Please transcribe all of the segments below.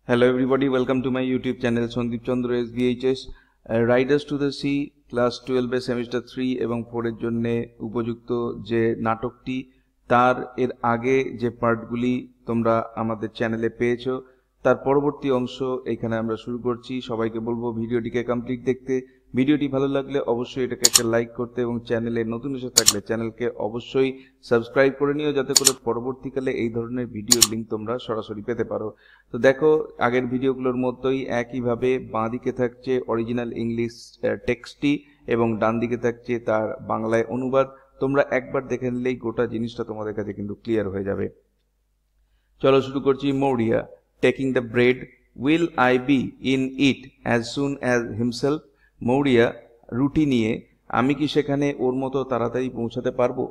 Hello everybody, welcome to my YouTube channel Sandeep Chandra SVHS Riders to the Sea class 12 এর semester 3 এবং 4 এর জন্য উপযুক্ত যে নাটকটি তার এর আগে যে পার্টগুলি তোমরা আমাদের চ্যানেলে পেয়েছো তার পরবর্তী অংশ এখানে আমরা শুরু করছি। সবাইকে বলবো ভিডিওটিকে কমপ্লিট দেখতে। ভিডিওটি ভালো লাগলে অবশ্যই এটাকে একটা লাইক করতে এবং চ্যানেলে নতুন এসে থাকলে চ্যানেলকে অবশ্যই সাবস্ক্রাইব করে নিও, যাতে করে পরবর্তীকালে এই ধরনের ভিডিওর লিংক তোমরা সরাসরি পেতে পারো। তো দেখো, আগের ভিডিওগুলোর মতোই একইভাবে বাঁ দিকে থাকছে অরিজিনাল ইংলিশ টেক্সটটি এবং ডান দিকে থাকছে তার বাংলায় অনুবাদ। তোমরা একবার দেখে নিলেই গোটা জিনিসটা তোমাদের কাছে কিন্তু ক্লিয়ার হয়ে যাবে। চলো শুরু করছি। Maurya taking the bread, will I be in it as soon as himself. Maurya রুটি নিয়ে, আমি কি সেখানে ওর মতো তাড়াতাড়ি পৌঁছাতে পারবো?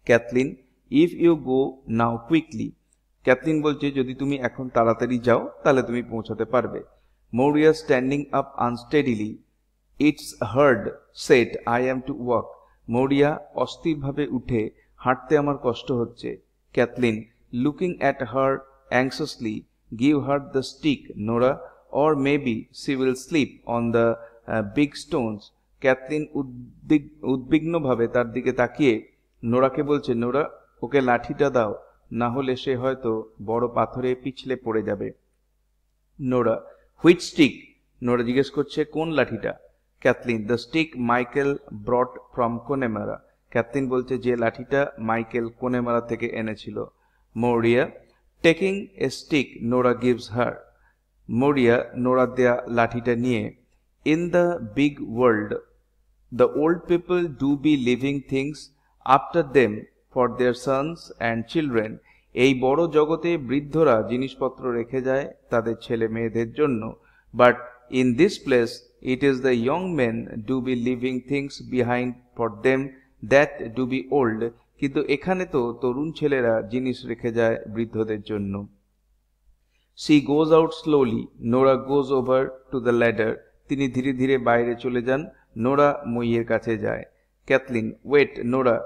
Kathleen if you go now quickly. Kathleen বলছে যদি তুমি এখন তাড়াতাড়ি যাও তাহলে তুমি পৌঁছাতে পারবে। Maurya standing up unsteadily, it's hard set I am to walk. Maurya অস্থিরভাবে উঠে, হাঁটতে আমার কষ্ট হচ্ছে। Cathleen looking at her anxiously, give her the stick, Nora, or maybe she will sleep on the big stones. Cathleen উদ্বিগ্নভাবে তার দিকে তাকিয়ে নোরাকে বলছে, নোরা ওকে লাঠিটা দাও, না হলে সে হয়তো বড় পাথরে পিছলে পড়ে যাবে। Nora which stick? নোরা জিজ্ঞেস করছে কোন লাঠিটা? Cathleen the stick Michael brought from Connemara. Cathleen বলছে যে লাঠিটা মাইকেল কোনেমারা থেকে এনেছিল। Maurya taking a stick Nora gives her. Maurya Nora দেয়া লাঠিটা নিয়ে, in the big world the old people do be leaving things after them for their sons and children. এই বড় জগতে বৃদ্ধরা জিনিসপত্র রেখে যায় তাদের ছেলে মেয়েদের জন্য। But in this place it is the young men do be leaving things behind for them that do be old. কিন্তু এখানে তো তরুণ ছেলেরা জিনিস রেখে যায় বৃদ্ধদের জন্য। C goes out slowly, Nora goes over to the ladder. তিনি ধীরে ধীরে বাইরে চলে যান, নোরা মইয়ের কাছে যায়। Kathleen wait Nora,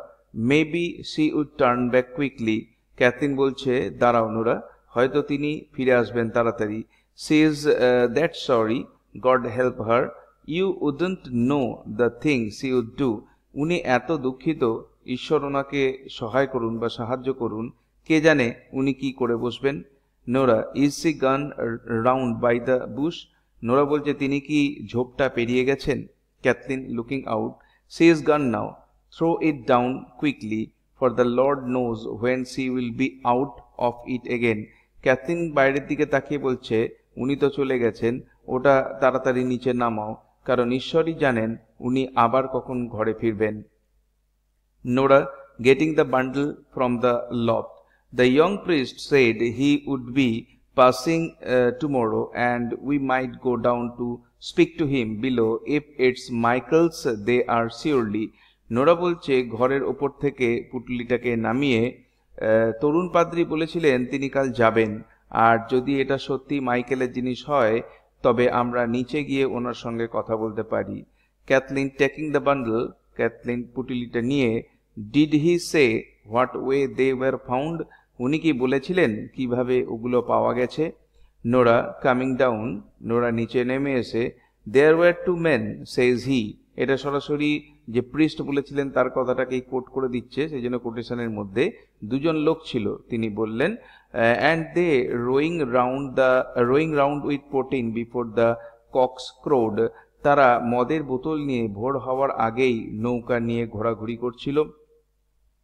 maybe she would turn back quickly. Kathleen বলছে দাঁড়াও নোরা, হয়তো তিনি ফিরে আসবেন তাড়াতাড়ি। She is that sorry, God help her, you wouldn't know the thing she would do. উনি এত দুঃখিত, ঈশ্বর ওনাকে সহায় করুন বা সাহায্য করুন, কে জানে উনি কি করে বসবেন। Nora is she gone round by the bush. Nora বলছে তিনি কি ঝোপটা পেরিয়ে গেছেন। Cathleen looking out, she is gone now, throw it down quickly, for the Lord knows when she will be out of it again. Cathleen বাইরের দিকে তাকিয়ে বলছে উনি তো চলে গেছেন, ওটা তাড়াতাড়ি নিচে নামাও, কারণ ঈশ্বরই জানেন উনি আবার কখন ঘরে ফিরবেন। Nora getting the bundle from the loft. The young priest said he would be passing tomorrow and we might go down to speak to him below if it's Michael's they are surely. Nora বলছে ঘরের ওপর থেকে পুটলিটাকে নামিয়ে, তরুণ পাদ্রী বলেছিলেন তিনি কাল যাবেন, আর যদি এটা সত্যি মাইকেলের জিনিস হয় তবে আমরা নিচে গিয়ে ওনার সঙ্গে কথা বলতে পারি। Cathleen taking the bundle, Cathleen পুটলিটা নিয়ে, did he say what way they were found? উনি কি বলেছিলেন কিভাবে ওগুলো পাওয়া গেছে? নোরা কামিং ডাউন, নোরা নিচে নেমে এসে, দেয়ার ওয়ার টু মেন সেজ হি। এটা সরাসরি যে প্রিস্ট বলেছিলেন তার কথাটাকেই কোট করে দিচ্ছে, সেই জন্য কোটেশনের মধ্যে দুজন লোক ছিল, তিনি বললেন and they rowing round with poteen before the cocks crowed. তারা মদের বোতল নিয়ে ভোর হওয়ার আগেই নৌকা নিয়ে ঘোরাঘুরি করছিল।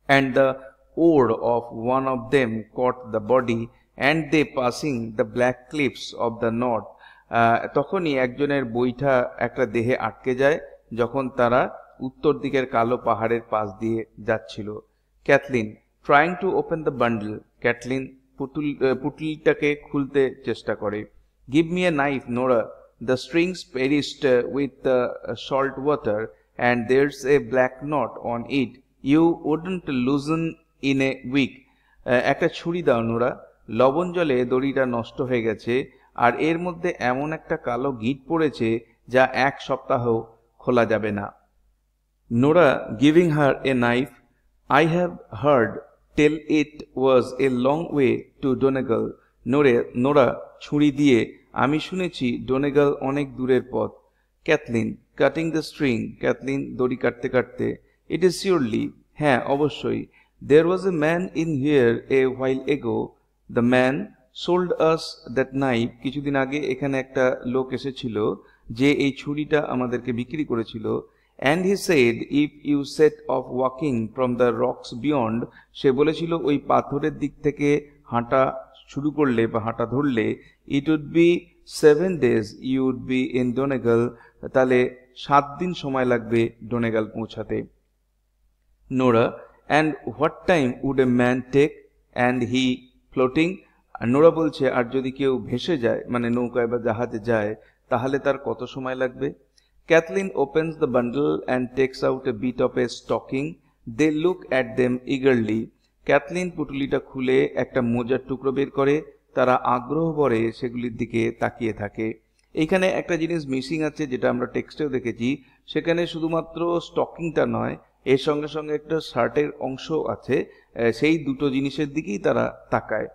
and the oar of one of them caught the body and they passing the black cliffs of the north. তখনই একজনের বইটা একটা দেহে আটকে যায় যখন তারা উত্তর দিকের কালো পাহাড়ের পাশ দিয়ে যাচ্ছিল। Cathleen trying to open the bundle, Cathleen পুটলিটাকে খুলতে চেষ্টা করে। Give me a knife Nora, the strings perished with the salt water and there's a black knot on it, you wouldn't loosen in a week. একটা ছুরি দাও Nora, লবণ জলে দড়িটা নষ্ট হয়ে গেছে আর এর মধ্যে এমন একটা কালো গিঁট পড়েছে যা এক সপ্তাহ খোলা যাবে না। Nora giving her a knife, I have heard tell it was a long way to Donegal. Nora ছুরি দিয়ে, আমি শুনেছি ডোনেগাল অনেক দূরের পথ। Cathleen, cutting the string. Cathleen, দড়ি কাটতে কাটতে, ইট ইজ শিওরলি, হ্যাঁ অবশ্যই। There was a man in here a while ago. The man sold us that knife. কিছুদিন আগে এখানে একটা লোক এসেছিল যে এই ছুরিটা আমাদেরকে বিক্রি করেছিল। And he said, if you set off walking from the rocks beyond, সে বলেছিল ওই পাথরের দিক থেকে হাঁটা শুরু করলে বা হাঁটা ধরলে, it would be 7 days you would be in Donegal, তাহলে 7 দিন সময় লাগবে ডোনেগাল পৌঁছাতে। Nora, and what time would a man take and he floating. Nora বলছে, আর যদি কেউ ভেসে যায়, মানে নৌকায় বা জাহাজে যায়, তাহলে তার কত সময় লাগবে? Kathleen opens the bundle and takes out a bit of a stocking. They look at them eagerly. Kathleen পুটুলিটা খুলে একটা মোজার টুকরো বের করে, তারা আগ্রহ ভরে সেগুলির দিকে তাকিয়ে থাকে। এইখানে একটা জিনিস মিসিং আছে, যেটা আমরা টেক্সটেও দেখেছি। সেখানে শুধুমাত্র স্টকিংটা নয়, এর সঙ্গে সঙ্গে একটা শার্টের অংশ আছে, সেই দুটো জিনিসের দিকেই তারা তাকায়।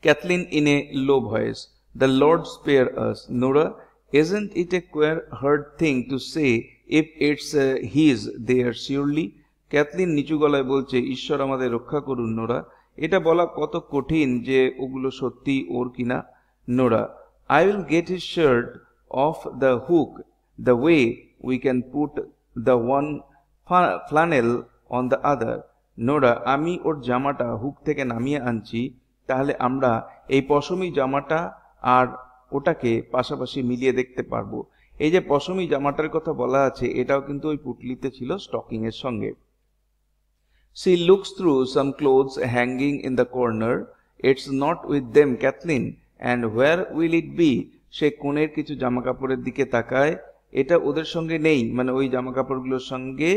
Kathleen in a low voice, the Lord spare us. Nora, isn't it a queer hard thing to say if it's his there surely? Kathleen নিচু গলায় বলছে, ঈশ্বর আমাদের রক্ষা করুন নোরা, এটা বলা কত কঠিন যে ওগুলো সত্যি ওর কিনা। Nora, I will get his shirt off the hook the way we can put the one flannel on the other. Nora, আমি ওর জামাটা হুক থেকে নামিয়ে আনছি, তাহলে আমরা এই পশমি জামাটা আর ওটাকে পাশাপাশি মিলিয়ে দেখতে পারবো। এই যে পশমি জামাটার কথা বলা আছে, এটাও কিন্তু ওই পুটলিতে ছিল স্টকিং এর সঙ্গে। She looks through some clothes hanging in the corner. It's not with them, Kathleen. And where will it be? সে কোণের কিছু জামা কাপড়ের দিকে তাকায়, এটা ওদের সঙ্গে নেই, মানে ওই জামা কাপড়গুলোর সঙ্গে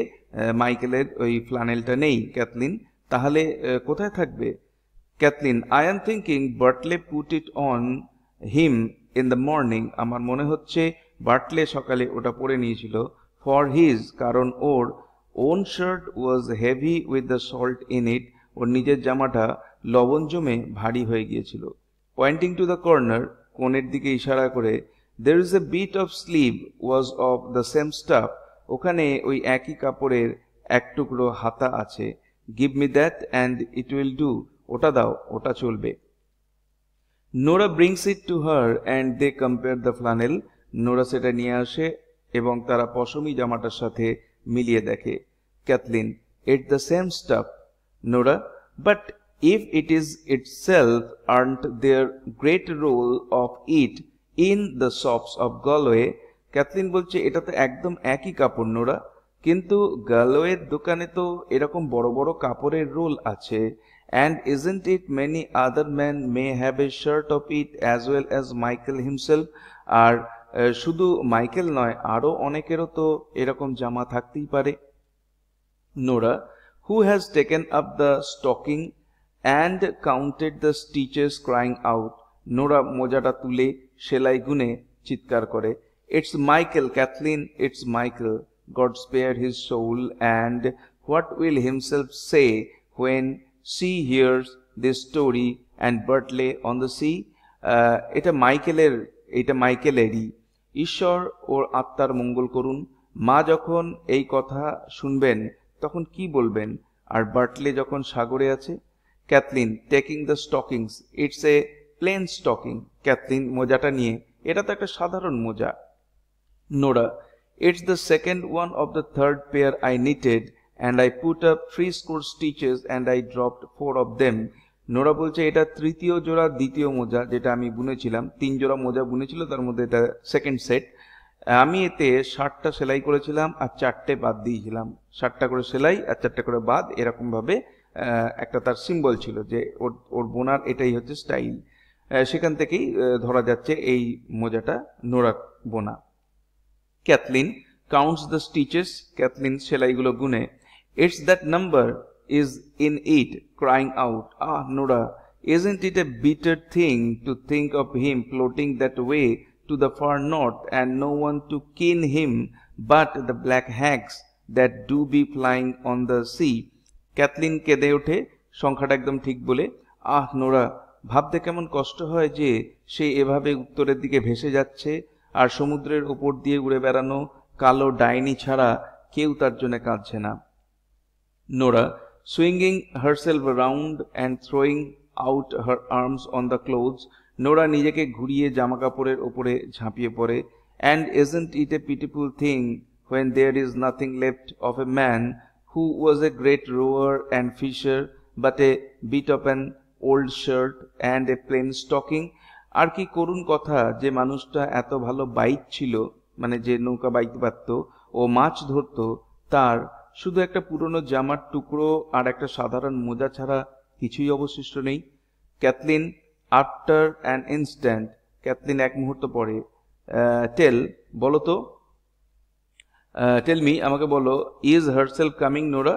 মাইকেলের ওই ফ্লানেলটা নেই। ক্যাথলিন, তাহলে কোথায় থাকবে? Kathleen, I am thinking Bartley put it on him in the morning. আমার মনে হচ্ছে বার্টলে সকালে ওটা পরে নিয়েছিল। For his, কারণ ওর own shirt was heavy with the salt in it. ওর নিজের জামাটা লবণ জমে ভারী হয়ে গিয়েছিল। Pointing to the corner, কোণের দিকে ইশারা করে, there is a bit of sleeve was of the same stuff. ওখানে ওই একই কাপড়ের এক টুকরো হাতা আছে। Give me that and it will do. ওটা দাও, ওটা চলবে। Nora brings it to her and they compare the flannel. Nora সেটা নিয়ে আসে এবং তারা পশমি জামাটার সাথে মিলিয়ে দেখে। Kathleen, it's the same stuff. Nora, but if it is itself, aren't there great roll of it in the shops of Galway? Kathleen বলছে, এটা তো একদম একই কাপড় নোরা, কিন্তু গালওয়ের দোকানে তো এরকম বড় বড় কাপড়ের রোল আছে। And isn't it many other men may have a shirt of it as well as Michael himself? আর শুধু মাইকেল নয়, আরো অনেকেরও তো এরকম জামা থাকতেই পারে। Nora, who has taken up the stocking and counted the stitches, crying out. Nora মোজাটা তুলে সেলাই গুনে চিৎকার করে, it's Michael, Kathleen, it's Michael. God spare his soul, and what will himself say when she hears this story and Bartley on the sea? এটা মাইকেলেরই। ঈশ্বর ওর আত্মার মঙ্গল করুন। মা যখন এই কথা শুনবেন তখন কি বলবেন? আর বার্টলে যখন সাগরে আছে? Cathleen, taking the stockings, it's a plain stocking. Cathleen, মোজাটা নিয়ে, এটা তো একটা সাধারণ মোজা। Nora, it's the second one of the third pair I knitted and I put up 3 stitches and I dropped 4 of them. Nora বলছে, এটা তৃতীয় জোড়া দ্বিতীয় মোজা যেটা আমি বুনেছিলাম। 3 জোড়া মোজা বুনেছিল, তার মধ্যে এটা সেকেন্ড সেট। আমি এতে 60টা সেলাই করেছিলাম আর 4টে বাদ দিয়েছিলাম। 60টা করে সেলাই আর 4টে করে বাদ, এরকম ভাবে একটা তার সিম্বল ছিল যে ওর বোনার এটাই হচ্ছে স্টাইল। সেখান থেকেই ধরা যাচ্ছে এই মোজাটা নোরা বোনা। Kathleen counts the stitches. Kathleen সেলাইগুলো গুনে, it's that number is in it, crying out, ah Nora, isn't it a bitter thing to think of him floating that way to the far north and no one to ken him but the black hags that do be flying on the sea? Kathleen কেঁদে ওঠে, সংখ্যাটা একদম ঠিক বলে, আহ Nora, ভাবতে কেমন কষ্ট হয় যে সে এভাবে উত্তরের দিকে ভেসে যাচ্ছে, আর সমুদ্রের ওপর দিয়ে উড়ে বেড়ানো কালো ডাইনি ছাড়া কেউ তার জন্য কাঁদছে না। Nora, swinging herself around and throwing out her arms on the clothes, Nora নিজেকে ঘুরিয়ে জামাকাপড়ের ওপরে ঝাঁপিয়ে পড়ে। And isn't it a pitiful thing when there is nothing left of a man who was a great rower and fisher, but a bit of an old shirt and a plain stocking? আর কি করুণ কথা যে মানুষটা এত ভালো bike ছিল, মানে যে নৌকা বাইতে পারত ও মাছ ধরত, তার শুধু একটা পুরনো জামার টুকরো আর একটা সাধারণ মোজা ছাড়া কিছুই অবশিষ্ট নেই। Kathleen, after an instant, Kathleen এক মুহূর্ত পরে, বলো তো, টেল মি, আমাকে বলো, ইজ হারসেলফ কামিং নোরা,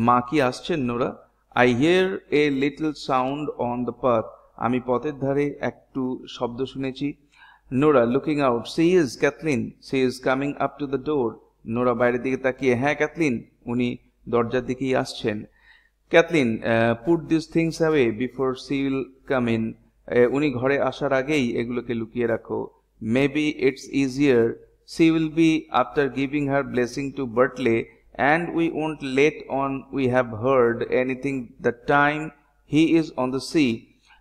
মা কি আসছেন Nora? I hear a little sound on the path, আমি পথের ধারে একটু শব্দ শুনেছি। Nora, looking out, she is Kathleen, she is coming up to the door, Nora বাইরের দিকে তাকিয়ে, হ্যাঁ ক্যাথলিন, উনি দরজার দিকেই আসছেন। Kathleen, put this things away before she will come in, উনি ঘরে আসার আগেই এগুলোকে লুকিয়ে রাখো। Maybe it's easier, she will be after giving her blessing two বার্টলে, and we won't let on we have heard anything the time he is on the sea.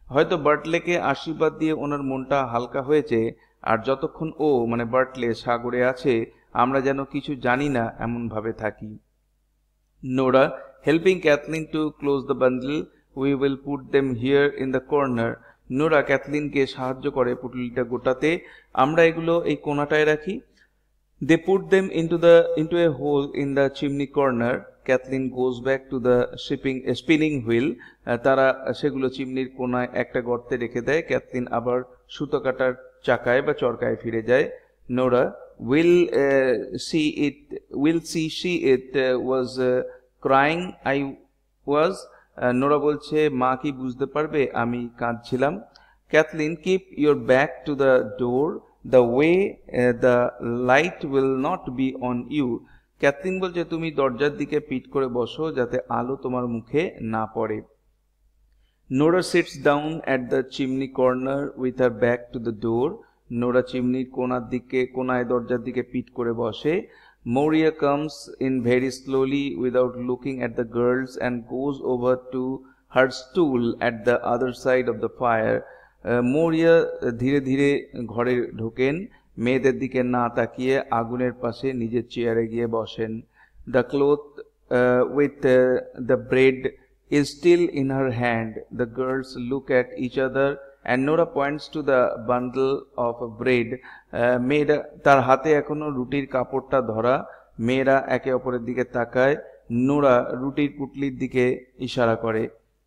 হয়তো বার্টলেকে আশীর্বাদ দিয়ে ওনার মনটা হালকা হয়েছে, আর যতক্ষণ ও মানে বার্টলে সাগরে আছে আমরা যেন কিছু জানি না এমন ভাবে থাকি। Nora, helping Cathleen to close the bundle, we will put them here in the corner, Nora ক্যাথলিনকে সাহায্য করে পুটুলিটা গোটাতে, আমরা এগুলো এই কোণাটায় রাখি। They put them into a hole in the chimney corner, Cathleen goes back to the spinning wheel, তারা সেগুলো চিমনির কোণায় একটা গর্তে রেখে দেয়। ক্যাথলিন আবার সুতো কাটার চাকায় বা চরকায় ফিরে যায়। Nora, will she it was crying I was, Nora বলছে, মা কি বুঝতে পারবে আমি কাঁদছিলাম। Cathleen, keep your back to the door, the way the light will not be on you, Kathleen বলছে, তুমি দরজার দিকে পিঠ করে বসো যাতে আলো তোমার মুখে না পড়ে। Nora sits down at the chimney corner with her back to the door, Nora চিমনির কোনায় দরজার দিকে পিঠ করে বসে। Moria comes in very slowly without looking at the girls and goes over to her stool at the other side of the fire. Moria ধীরে ধীরে ঘরে ঢোকেন, মেয়েদের দিকে না তাকিয়ে আগুনের পাশে নিজের চেয়ারে গিয়ে বসেন। The cloth with the bread is still in her hand. The girls look at each other and Nora points to the bundle of bread. মেয়েরা, তার হাতে এখনো রুটির কাপড়টা ধরা, মেয়েরা একে অপরের দিকে তাকায়, নোরা রুটির পুটলির দিকে ইশারা করে।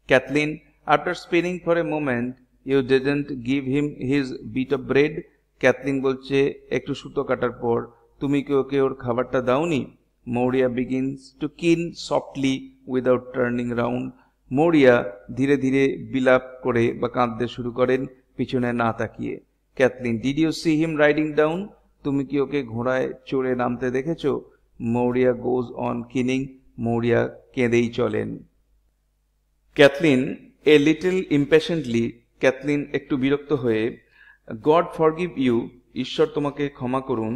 Kathleen, after spinning for a moment, you didn't give him his bit of bread, Kathleen বলছে, একটু সুতো কাটার পর তুমি কি ওকে ওর খাবারটা দাওনি? Moria begins to keen softly without turning round. Moria ধীরে ধীরে বিলাপ করে বা কাঁদতে শুরু করেন পিছনে না তাকিয়ে। Kathleen, did you see him riding down, তুমি কি ওকে ঘোড়ায় চড়ে নামতে দেখেছো? Maurya goes on keening, Maurya কেঁদেই চলেন। Kathleen, a little impatiently, Kathleen একটু বিরক্ত হয়ে, গড ফরগিভ ইউ, ঈশ্বর তোমাকে ক্ষমা করুন।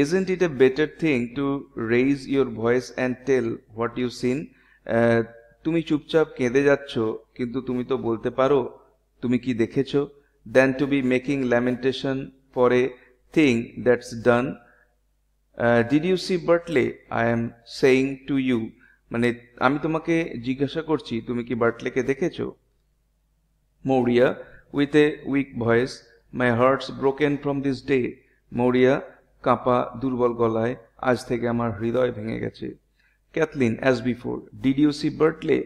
Isn't it a better thing to raise your voice and tell what you seen, তুমি চুপচাপ কেঁদে যাচ্ছ কিন্তু তুমি তো বলতে পারো তুমি কি দেখেছো। Then to be making lamentation for a thing that's done. Did you see Bartley, I am saying to you, মানে আমি তোমাকে জিজ্ঞাসা করছি তুমি কি বার্টলেকে দেখেছো। Maurya, with a weak voice, my heart's broken from this day, Maurya কাঁপা দুর্বল গলায়, আজ থেকে আমার হৃদয় ভেঙে গেছে। Cathleen, as before, did you see Bartley,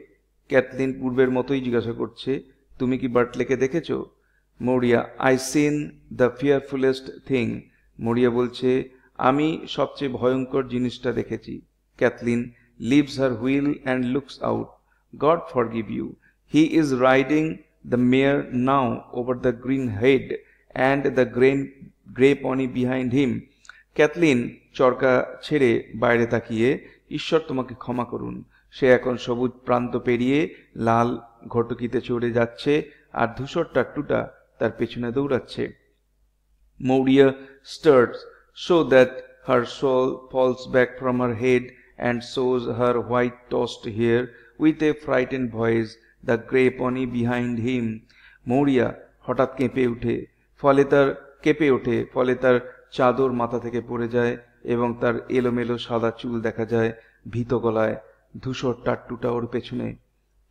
Cathleen পূর্বের মতোই জিজ্ঞাসা করছে, তুমি কি বার্টলেকে দেখেছো। Maurya, I seen the fearfullest thing, Maurya বলছে, আমি সবচেয়ে ভয়ঙ্কর জিনিসটা দেখেছি। Cathleen leaves her wheel and looks out, God forgive you, he is riding the mare now over the green head and the grey pony behind him. Cathleen চরকা ছেড়ে বাইরে তাকিয়ে, ঈশ্বর তোমাকে ক্ষমা করুন, সে এখন সবুজ প্রান্ত পেরিয়ে লাল ঘটকিতে চড়ে যাচ্ছে আর ধূসর টাট্টুটা তার পেছনে দৌড়াচ্ছে। Maurya stirs so that her soul falls back from her head and shows her white tossed hair with a frightened voice, the grey pony behind him. Maurya হঠাৎ কেঁপে ওঠে, ফলে তার চাদর মাথা থেকে পড়ে যায় এবং তার এলোমেলো সাদা চুল দেখা যায় ভীত গলায়। ধূসর টাট্টুটা ওর পেছনে।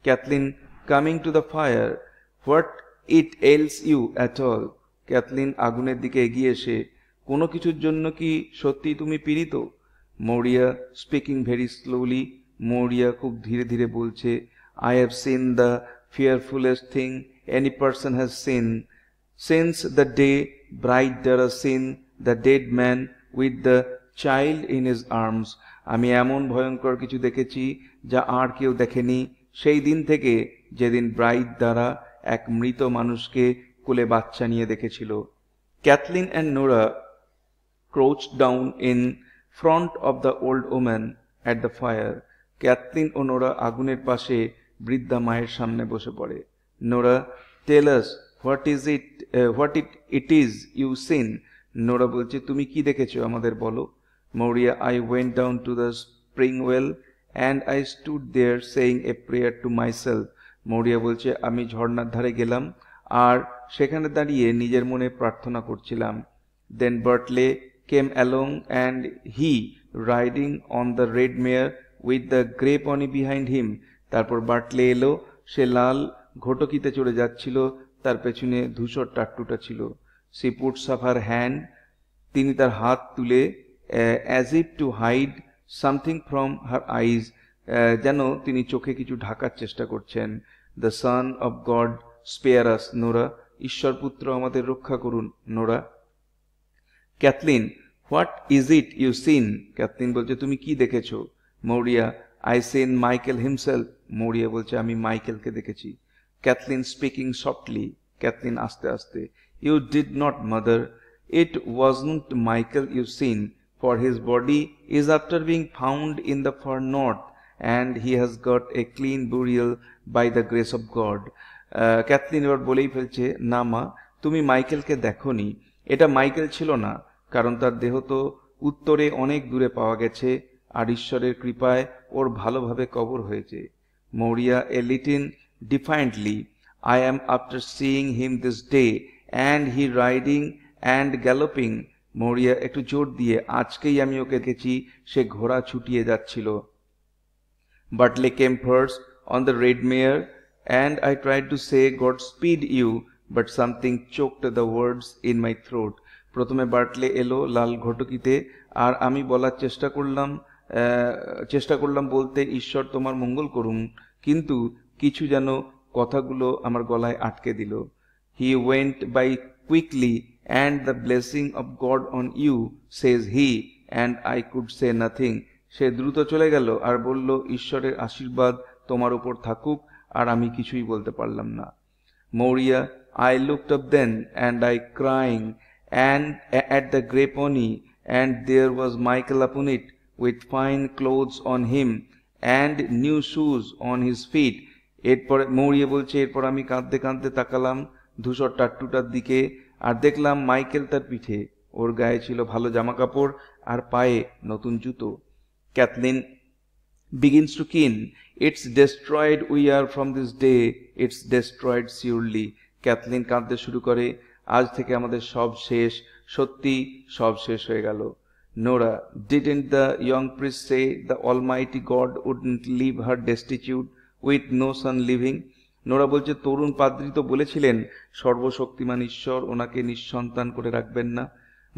Kathleen coming to the fire. What it ails you at all? Kathleen আগুনের দিকে এগিয়ে এসে, কোনো কিছুর জন্য কি সত্যি তুমি পীড়িত? Maurya speaking very slowly. Maurya খুব ধীরে ধীরে বলছে, I have seen the fearfulest thing any person has seen. Since the day bride Dara seen the dead man with the child in his arms. আমি এমন ভয়ঙ্কর কিছু দেখেছি যা আর কেউ দেখেনি সেই দিন থেকে, যেদিন ব্রাইড দ্বারা এক মৃত মানুষকে কোলে বাচ্চা নিয়ে দেখেছিল। Kathleen and Nora crouched down in front of the old woman at the fire. Kathleen ও নোরা আগুনের পাশে বৃদ্ধা মায়ের সামনে বসে পড়ে। Nora, tell us what it is you seen. Nora বলছে, তুমি কি দেখেছো আমাদের বলো। Maurya, I went down to the spring well and I stood there saying a prayer to myself. Maurya বলছে, আমি ঝর্ণার ধারে গেলাম আর সেখানে দাঁড়িয়ে নিজের মনে প্রার্থনা করছিলাম। Then Bartley came along and he riding on the red mare with the grey pony behind him. তারপর বার্টলে এলো, সে লাল ঘটকিতে চড়ে যাচ্ছিল, তার পেছনে ধূসর টাট্টুটা ছিল। She puts up her hand. তিনি তার হাত তুলে as if to hide something from her eyes. যেন তিনি চোখে কিছু ঢাকার চেষ্টা করছেন। The Son of God spare us, Nora. ঈশ্বর পুত্র আমাদের রক্ষা করুন, Nora. Kathleen, what is it you seen? Kathleen বলছে, তুমি কি দেখেছো? Maurya, I seen Michael himself. Maurya বলছে, আমি মাইকেলকে দেখেছি। Kathleen speaking softly. Kathleen আস্তে আস্তে, You did not, mother. It wasn't Michael you seen, for his body is after being found in the far north, and he has got a clean burial by the grace of God. Kathleen এবার বলেই ফেলছে, না মা, তুমি মাইকেলকে দেখোনি। এটা Michael ছিল না, কারণ তার দেহ তো উত্তরে অনেক দূরে পাওয়া গেছে, আর ঈশ্বরের কৃপায় ওর ভালোভাবে কবর হয়েছে। Maurya a little defiantly, I am after seeing him this day, and he riding and galloping. Maurya একটু জোর দিয়ে, আজকেই আমি ওকে দেখেছি, সে ঘোড়া ছুটিয়ে যাচ্ছিল। Bartley came first on the red mare, and I tried to say Godspeed you, but something choked the words in my throat. প্রথমে বার্টলে এলো লাল ঘটকিতে, আর আমি বলার চেষ্টা করলাম বলতে, ঈশ্বর তোমার মঙ্গল করুন, কিন্তু কিছু যেন কথাগুলো আমার গলায় আটকে দিল। He went by quickly, and the blessing of God on you, says he, and I could say nothing. সে দ্রুত চলে গেল আর বলল, ঈশ্বরের আশীর্বাদ তোমার উপর থাকুক, আর আমি কিছুই বলতে পারলাম না। Maurya, I looked up then, and I crying, and at the grey pony, and there was Michael upon it, with fine clothes on him, and new shoes on his feet. এরপর মৌরিয়া বলছে, এরপর আমি কাঁদতে কাঁদতে তাকালাম ধূসর টাট্টুটার দিকে, আর দেখলাম মাইকেল তার পিঠে, ওর গায়ে ছিল ভালো জামা কাপড় আর পায়ে নতুন জুতো। Kathleen begins to keen. It's destroyed we are from this day. It's destroyed surely. Kathleen কাঁদতে শুরু করে, আজ থেকে আমাদের সব শেষ, সত্যি সব শেষ হয়ে গেল। Nora, didn't the young priest say the Almighty God wouldn't leave her destitute with no son living? Nora বলছে, তরুণ পাদ্রী তো বলেছিলেন সর্বশক্তিমান ঈশ্বর ওনাকে নিঃসন্তান করে রাখবেন না।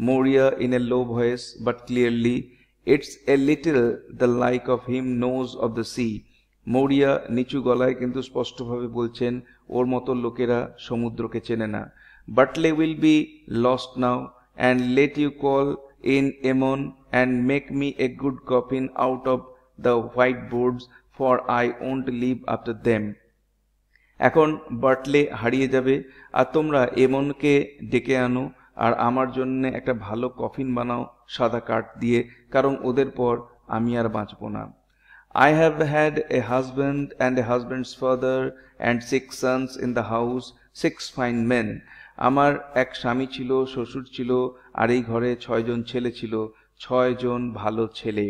Maurya in a low voice but clearly, It's a little the like of him knows of the sea. Maurya নিচু গলায় কিন্তু স্পষ্টভাবে বলছেন, ওর মতো লোকেরা সমুদ্রকে চেনে না। Bartley will be lost now, and let you call in Ammon and make me a good coffin out of the white boards, for I won't live after them. এখন বার্টলে হারিয়ে যাবে, আর তোমরা এমনকে ডেকে আনো আর আমার জন্য একটা ভালো কফিন বানাও সাদা কাঠ দিয়ে, কারণ ওদের পর আমি আর বাঁচব না। I have had a husband and a husband's father and 6 sons in the house, 6 fine men. আমার এক স্বামী ছিল, শ্বশুর ছিল, আর এই ঘরে 6 জন ছেলে ছিল, 6 জন ভালো ছেলে.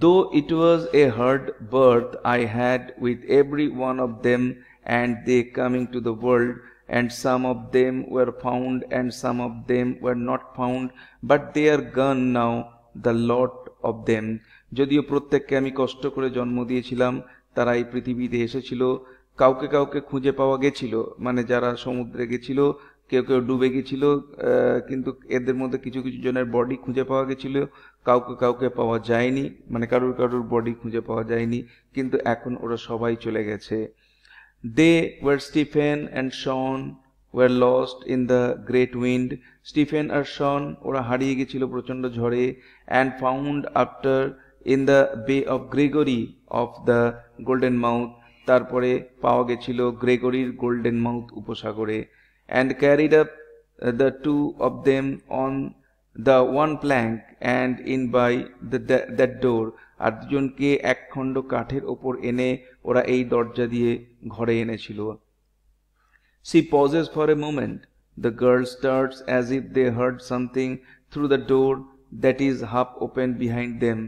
Though it was a hard birth I had with every one of them, and they coming to the world, and some of them were found and some of them were not found, but they are gone now, the lot of them. যদিও প্রত্যেককে আমি কষ্ট করে জন্ম দিয়েছিলাম, তারা এই পৃথিবীতে এসেছিল, কাউকে কাউকে খুঁজে পাওয়া গেছিল, মানে যারা সমুদ্রে গেছিল, কেউ কেউ ডুবে গেছিল, কিন্তু এদের মধ্যে কিছু কিছু জনের বডি খুঁজে পাওয়া গেছিল, কাউকে কাউকে পাওয়া যায়নি, মানে কারুর কারুর বডি খুঁজে পাওয়া যায়নি, কিন্তু এখন ওরা সবাই চলে গেছে. They were Stephen and Sean were lost in the great wind. Stephen R Sean ওরা হারিয়ে গেছিল প্রচন্ড ঝড়ে, and found after in the bay of Gregory of the golden mouth. তারপরে পাওয়া গেছিল গ্রেগরির গোল্ডেন মাউথ উপসাগরে. And carried up the two of them on the one plank and in by that door. আর দুজনকে এক খণ্ড কাঠের ওপর এনে ওরা এই দরজা দিয়ে ঘরে এনেছিল. She pauses for a moment. The girl starts as if they heard something through the door that is half open behind them.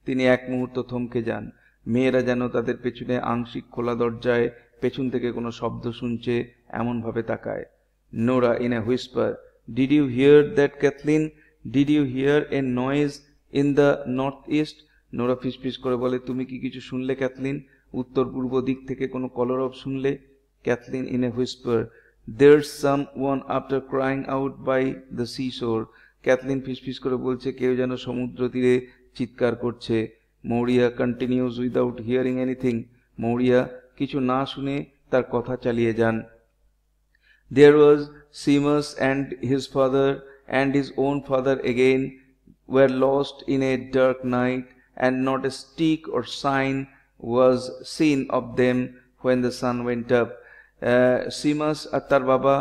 তিনি এক মুহূর্ত থমকে যান. মেয়েরা যেন তাদের পেছনে আংশিক খোলা দরজায় পেছন থেকে কোনো শব্দ শুনছে এমন ভাবে তাকায়. Nora in a whisper, "Did you hear that, Kathleen? Did you hear a noise in the northeast?" Nora ফিসফিস করে বলে, তুমি কি কিছু শুনলে ক্যাথলিন? উত্তর পূর্ব দিক থেকে কোনো কলরব শুনলে? Kathleen in a whisper, "There's someone after crying out by the seashore." Kathleen ফিসফিস করে বলছে, কেউ যেন সমুদ্র তীরে চিৎকার করছে. Maurya continues without hearing anything. Maurya কিছু না শুনে তার কথা চালিয়ে যান. There was Seamus and his father and his own father again were lost in a dark night, and not a stick or sign was seen of them when the sun went up. Seamus আর তার বাবা,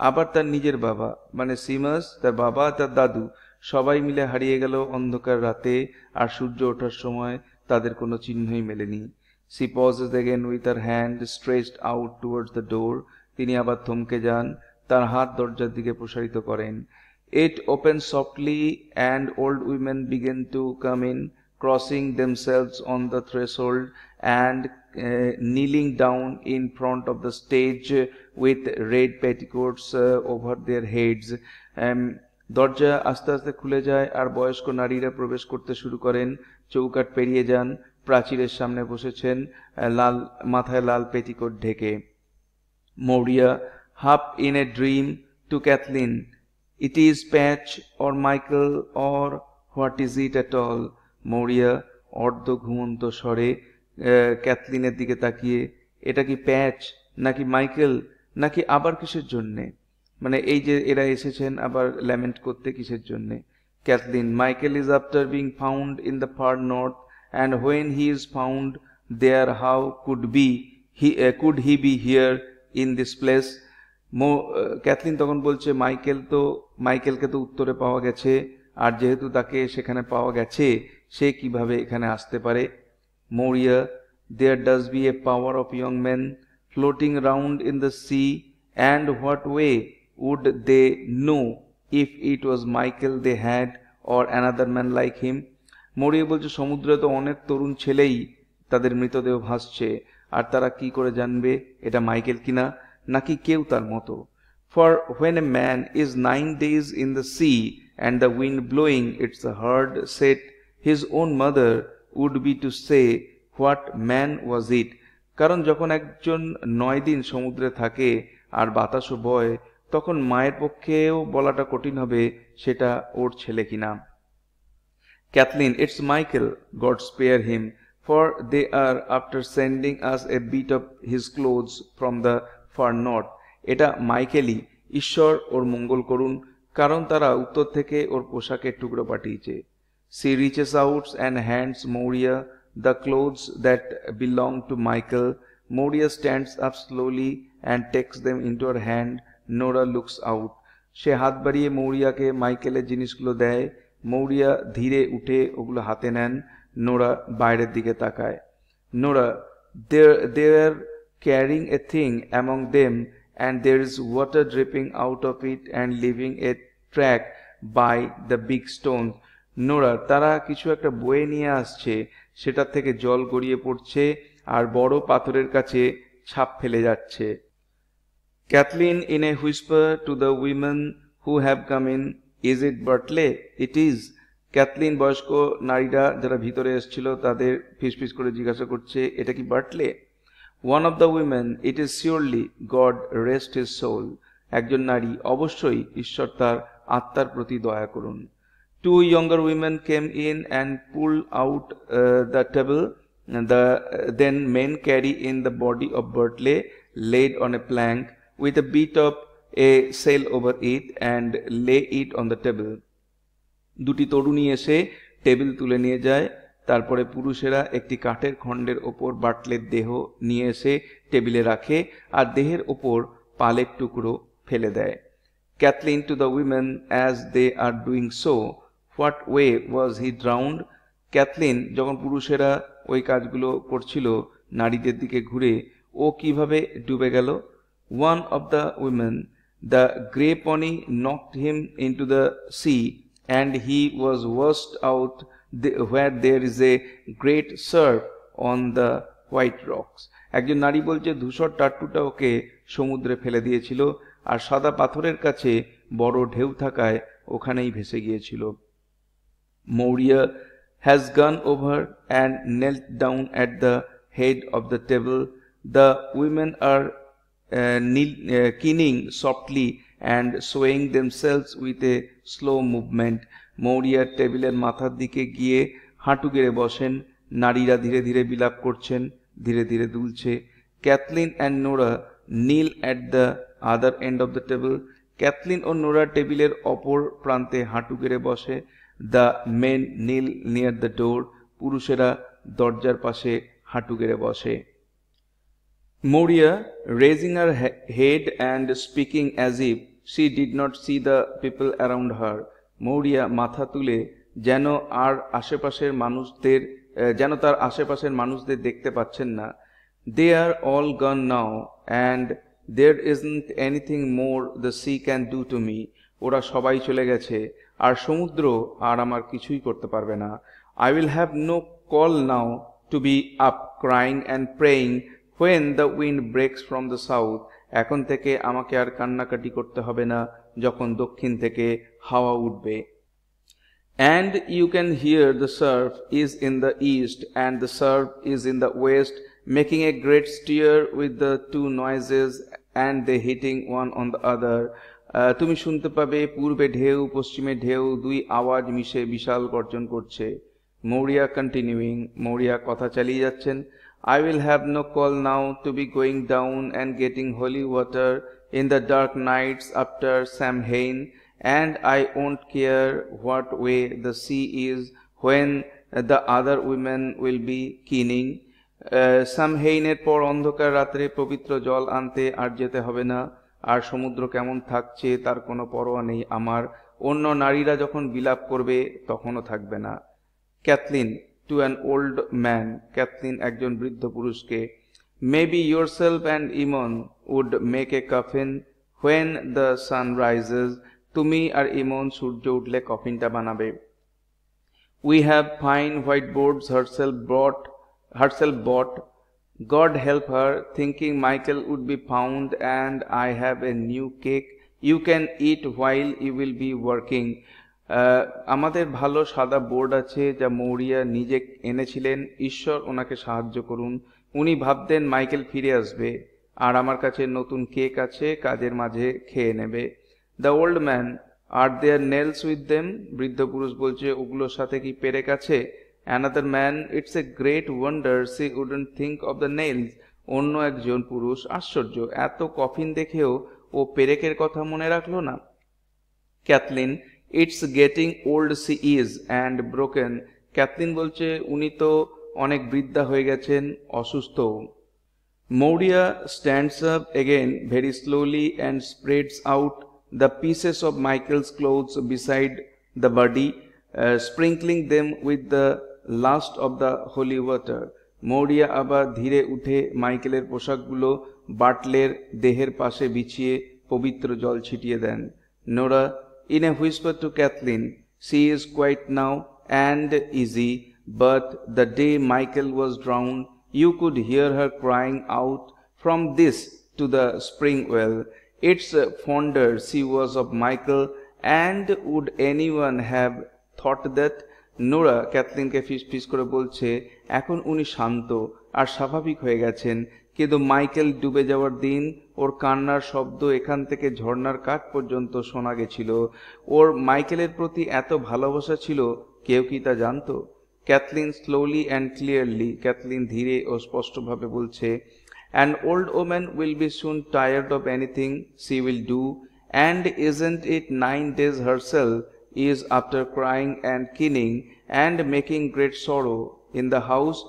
আবার তার নিজের বাবা, মানে Seamus, তার বাবা, তার দাদু, সবাই মিলে হারিয়ে গেল অন্ধকার রাতে, আর সূর্য ওঠার সময় তাদের কোনো চিহ্নই মেলেনি. She pauses again with her hand stretched out towards the door. তিনি আবার থমকে যান, তার হাত দরজার দিকে প্রসারিত করেন. It opens softly and old women begin to come in, crossing themselves on the threshold and kneeling down in front of the stage with red petticoats over their heads. দরজা আস্তে আস্তে খুলে যায় আর বয়স্ক নারীরা প্রবেশ করতে শুরু করেন, চৌকাঠ পেরিয়ে যান, প্রাচীরের সামনে বসেছেন, মাথায় লাল পেটিকোট ঢেকে. Moria, half in a dream, to Kathleen, "It is Patch or Michael, or what is it at all?" Moria অর্ধ ঘুমন্ত স্বরে ক্যাথলিনের দিকে তাকিয়ে, এটা কি প্যাচ নাকি মাইকেল নাকি আবার কিসের জন্যে, মানে এই যে এরা এসেছেন আবার ল্যামেন্ট করতে কিসের জন্যে. Kathleen, "Michael is after being found in the far north, and when he is found there, how could he be here in this place?" Kathleen তখন বলছে, মাইকেলকে তো উত্তরে পাওয়া গেছে, আর যেহেতু তাকে সেখানে পাওয়া গেছে, সে কিভাবে এখানে আসতে পারে. Moria, "There does be a power of young men floating round in the sea, and what way would they know if it was Michael they had, or another man like him?" মরিয়া বলছে, সমুদ্রে তো অনেক তরুণ ছেলেই তাদের মৃতদেহ ভাসছে, আর তারা কি করে জানবে এটা মাইকেল কিনা নাকি কেউ তার মতো. For when a man is 9 days in the sea and the wind blowing its hard set, his own mother would be to say what man was it. কারণ যখন একজন 9 দিন সমুদ্রে থাকে আর বাতাসও বয়, তখন মায়ের পক্ষেও বলাটা কঠিন হবে সেটা ওর ছেলে কিনা. Kathleen, "It's Michael, God spare him, for they are after sending us a bit of his clothes from the far north." এটা মাইকেলই, ঈশ্বর ওর মঙ্গল করুন, কারণ তারা উত্তর থেকে ওর পোশাকের টুকরো পাঠিয়েছে. She reaches out and hands Moria the clothes that belong to Michael. Moria stands up slowly and takes them into her hand. Nora looks out. সে হাত বাড়িয়ে মৌরিয়াকে মাইকেলের জিনিসগুলো দেয়. মৌরিয়া ধীরে উঠে ওগুলো হাতে নেন. নোরা বাইরের দিকে তাকায়. Nora, they were carrying a thing among them, and there is water dripping out of it and leaving a track by the big stones. Nora, তারা কিছু একটা বয়ে নিয়ে আসছে, সেটা থেকে জল গড়িয়ে পড়ছে আর বড় পাথরের কাছে ছাপ ফেলে যাচ্ছে। Kathleen in a whisper to the women who have come in, is it Bartley? It is. Kathleen বয়স্ক নারীরা যারা ভিতরে এসেছিল তাদের ফিসফিস করে জিজ্ঞাসা করছে, এটা কি বার্টলে? One of the women, it is surely, God rest his soul. একজন নারী, অবশ্যই ঈশ্বর তার আত্মার প্রতি দয়া করুন। Two younger women came in and pulled out the table. Then men carry in the body of Bartley laid on a plank with a bit of a sail over it and lay it on the table. দুটি তরুণী এসে table তুলে নিয়ে যায়, তারপরে পুরুষেরা একটি কাঠের খণ্ডের ওপর বার্টলের দেহ নিয়ে এসে টেবিলে রাখে আর দেহের ওপর পালের টুকরো ফেলে দেয়। Kathleen to the women as they are doing so, what way was he drowned? Kathleen যখন পুরুষেরা ওই কাজগুলো করছিল নারীদের দিকে ঘুরে, ও কিভাবে ডুবে গেল? One of the women, the grey pony knocked him into the sea and he was washed out where there is a great surf on the white rocks. একজন নারী বলছে ধূসর টাট্টুটা ওকে সমুদ্রে ফেলে দিয়েছিল আর সাদা পাথরের কাছে বড় ঢেউ থাকায় ওখানেই ভেসে গিয়েছিল। Maurya has gone over and knelt down at the head of the table. The women are keening softly and swaying themselves with a slow movement. Maurya টেবিলের মাথার দিকে গিয়ে হাঁটু গেড়ে বসেন, নারীরা ধীরে ধীরে বিলাপ করছেন, ধীরে ধীরে দুলছে। Kathleen and Nora kneel at the other end of the table. Kathleen ও নোরা টেবিলের অপর প্রান্তে হাঁটু গেড়ে বসে। The men kneel near the door. পুরুষেরা দরজার পাশে হাঁটু গেড়ে বসে। Maurya, raising her head and speaking as if she did not see the people around her. Maurya মাথা তুলে যেন তার আশেপাশের মানুষদের দেখতে পাচ্ছেন না। They are all gone now and there isn't anything more the sea can do to me. ওরা সবাই চলে গেছে আর সমুদ্র আর আমার কিছুই করতে পারবে না। I will have no call now to be up crying and praying when the wind breaks from the south. এখন থেকে আমাকে আর কান্নাকাটি করতে হবে না যখন দক্ষিণ থেকে হাওয়া উঠবে। And you can hear the surf is in the east and the surf is in the west, making a great stir with the two noises and they hitting one on the other. তুমি শুনতে পাবে পূর্বে ঢেউ পশ্চিমে ঢেউ, দুই আওয়াজ মিশে বিশাল গর্জন করছে। মৌরিয়া কন্টিনিউইং, মৌরিয়া কথা চালিয়ে যাচ্ছেন। I will have no call now to be going down and getting holy water in the dark nights after Samhain, and I won't care what way the sea is when the other women will be keening. সামহেইনের পর অন্ধকার রাত্রে পবিত্র জল আনতে আর যেতে হবে না, আর সমুদ্র কেমন থাকছে তার কোনো পরোয়া নেই আমার। অন্য নারীরা যখন বিলাপ করবে তখনও থাকবে না। Kathleen to an old man, Kathleen একজন বৃদ্ধ পুরুষকে, maybe yourself and Imon would make a coffin when the sun rises. তুমি আর ইমন সূর্য উঠলে কফিনটা বানাবে। We have fine white boards herself bought. God help her, thinking Michael would be found, and I have a new cake you can eat while you will be working. আমাদের ভালো সাদা board আছে যা মৌরিয়া নিজে এনেছিলেন। ঈশ্বর ওনাকে সাহায্য করুন। উনি ভাবতেন মাইকেল ফিরে আসবে, আর আমার কাছে নতুন কেক আছে, কাজের মাঝে খেয়ে নেবে। The old man, are there nails with them? বৃদ্ধ পুরুষ বলছে, ওগুলোর সাথে কি পেরেক আছে? Another man, it's a great wonder she wouldn't think of the nails. অন্য একজন পুরুষ, আশ্চর্য, এত কফিন দেখেও ও পেরেকের কথা মনে রাখলো না। Kathleen, it's getting old she is and broken. Kathleen বলছে, উনি তো অনেক বৃদ্ধা হয়ে গেছেন, অসুস্থ। Maurya stands up again very slowly and spreads out the pieces of Michael's clothes beside the body, sprinkling them with the last of the holy water. Maurya আবার ধীরে উঠে মাইকেলের পোশাকগুলো বাটলের দেহের পাশে বিছিয়ে পবিত্র জল ছিটিয়ে দেন। Nora, in a whisper to Kathleen, she is quiet now and easy, but the day Michael was drowned, you could hear her crying out from this to the spring well. It's fonder she was of Michael, and would anyone have thought that? Nora ক্যাথলিনকে ফিস করে বলছে, এখন উনি শান্ত আর স্বাভাবিক হয়ে গেছেন, কিন্তু মাইকেল ডুবে যাওয়ার দিন ওর কান্নার শব্দ এখান থেকে ঝর্ণার কাঠ পর্যন্ত শোনা গেছিল। ওর মাইকেলের প্রতি এত ভালোবাসা ছিল, কেউ কি তা জানতো? Kathleen slowly and clearly, Kathleen ধীরে ও স্পষ্টভাবে বলছে, an old woman will be soon tired of anything she will do, and isn't it 9 days herself is after crying and keening and making great sorrow in the house?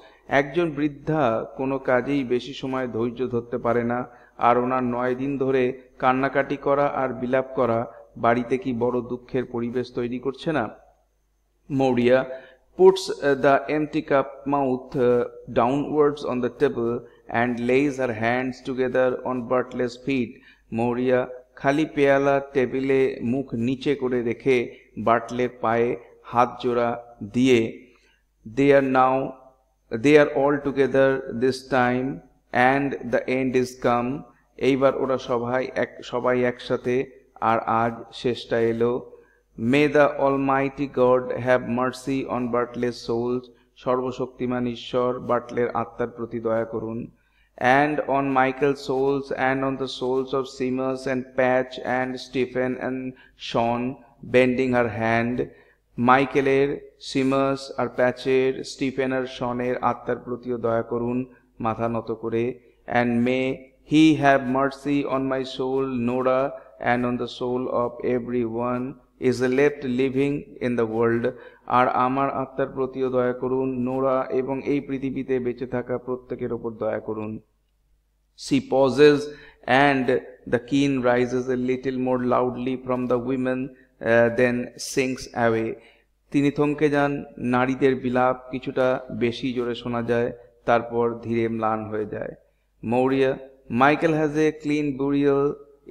একজন বৃদ্ধা কোনো কাজেই বেশি সময় ধৈর্য ধরতে পারে না, আর ওনার 9 দিন ধরে কান্নাকাটি করা আর বিলাপ করা বাড়িতে কি বড় দুঃখের পরিবেশ তৈরি করছে না? Moria puts the empty cup mouth downwards on the table and lays her hands together on Bartlett's feet. Moria খালি পেয়ালা টেবিলে মুখ নিচে করে রেখে বাটলের পায়ে হাত জোড়া দিয়ে, they are all together this time and the end is come. এইবার ওরা সবাই একসাথে, আর আজ শেষটা এলো। May the Almighty God have mercy on Bartlett's souls. সর্বশক্তিমান ঈশ্বর বাটলের আত্মার প্রতি দয়া করুন। And on Michael's souls and on the souls of Seamus and Patch and Stephen and Sean, bending her hand. মাইকেলের, সিমাস R প্যাচের, Stephen আর শনের আত্মার প্রতিও দয়া করুন মাথা নত করে। And may he have mercy on my soul, Nora, and on the soul of everyone is left living in the world. আর আমার আত্মার প্রতিও দয়া করুন, নোরা, এবং এই পৃথিবীতে বেঁচে থাকা প্রত্যেকের ওপর দয়া করুন। She pauses and the keen rises a little more loudly from the women, then sinks away. তিনি থমকে যান, নারীদের বিলাপ কিছুটা বেশি জোরে শোনা যায়, তারপর ধীরে ম্লান হয়ে যায়। Moria, Michael has a clean burial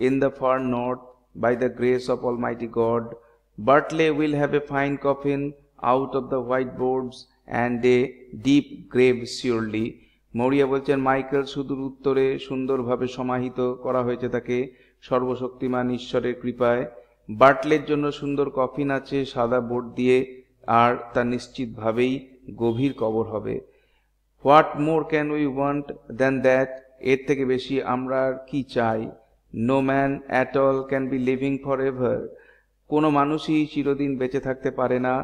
in the far north by the grace of Almighty God. Bartley will have a fine coffin out of the white boards and a deep grave surely. মরিয়া বলছেন, Michael সুদূর উত্তরে সুন্দরভাবে সমাহিত করা হয়েছে তাকে সর্বশক্তিমান ঈশ্বরের কৃপায়। বাটলের জন্য সুন্দর কফিন আছে সাদা বোর্ড দিয়ে, আর তা নিশ্চিতভাবেই গভীর কবর হবে। What more can we want than that? এর থেকে বেশি আমরা আর কি চাই? No man at all can be living for ever. কোনো মানুষই চিরদিন বেঁচে থাকতে পারে না।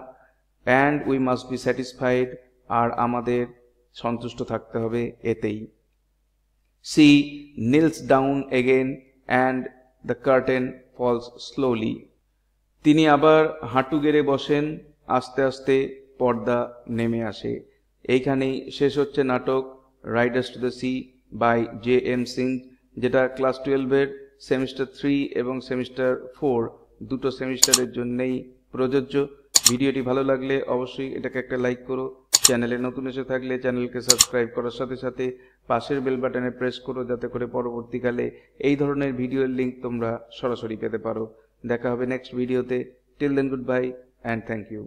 And we must be satisfied, আর আমাদের সন্তুষ্ট থাকতে হবে এতেই। She kneels down again and the curtain falls slowly. তিনি আবার হাঁটু গেড়ে বসেন, আস্তে আস্তে পর্দা নেমে আসে। এইখানেই শেষ হচ্ছে নাটক Riders to the Sea by J.M. Synge, যেটা ক্লাস 12-এর সেমিস্টার 3 এবং সেমিস্টার 4 দুটো সেমিস্টারের জন্যই প্রযোজ্য। ভিডিওটি ভালো লাগলে অবশ্যই এটাকে একটা লাইক করো। চ্যানেলে নতুন এসে থাকলে চ্যানেলকে সাবস্ক্রাইব করার সাথে সাথে পাশের বেল বাটনে প্রেস করো, যাতে করে পরবর্তীকালে এই ধরনের ভিডিওর লিঙ্ক তোমরা সরাসরি পেতে পারো। দেখা হবে নেক্সট ভিডিওতে। Till then, goodbye and thank you.